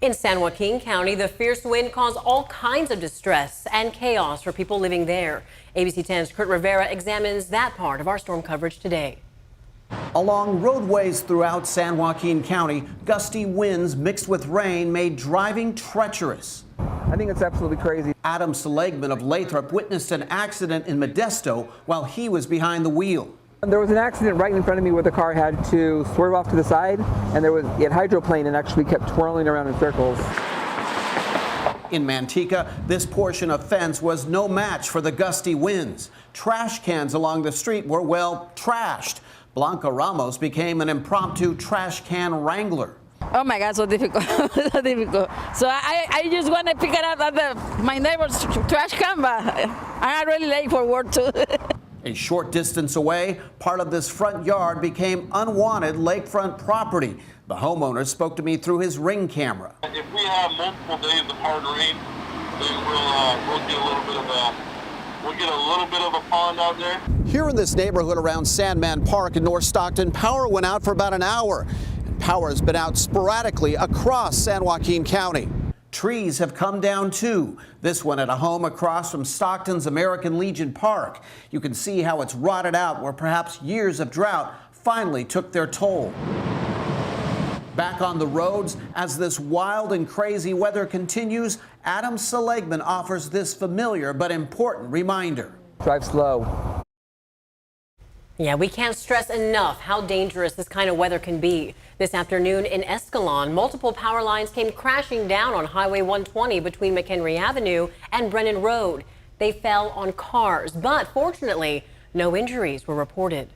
In San Joaquin County, the fierce wind caused all kinds of distress and chaos for people living there. ABC 10's Kurt Rivera examines that part of our storm coverage today. Along roadways throughout San Joaquin County, gusty winds mixed with rain made driving treacherous. I think it's absolutely crazy. Adam Seligman of Lathrop witnessed an accident in Modesto while he was behind the wheel. There was an accident right in front of me where the car had to swerve off to the side, and it hydroplaned and actually kept twirling around in circles. In Manteca, this portion of fence was no match for the gusty winds. Trash cans along the street were, well, trashed. Blanca Ramos became an impromptu trash can wrangler. Oh my God, so difficult, so difficult. So I just want to pick it up at my neighbor's trash can, but I'm really late for work too. A short distance away, part of this front yard became unwanted lakefront property. The homeowner spoke to me through his Ring camera. If we have multiple days of hard rain, then we'll get a little bit of a pond out there. Here in this neighborhood around Sandman Park in North Stockton, power went out for about an hour. And power has been out sporadically across San Joaquin County. Trees have come down too. This one at a home across from Stockton's American Legion Park. You can see how it's rotted out where perhaps years of drought finally took their toll. Back on the roads, as this wild and crazy weather continues, Adam Seligman offers this familiar but important reminder. Drive slow. Yeah, we can't stress enough how dangerous this kind of weather can be. This afternoon in Escalon, multiple power lines came crashing down on Highway 120 between McHenry Avenue and Brennan Road. They fell on cars, but fortunately, no injuries were reported.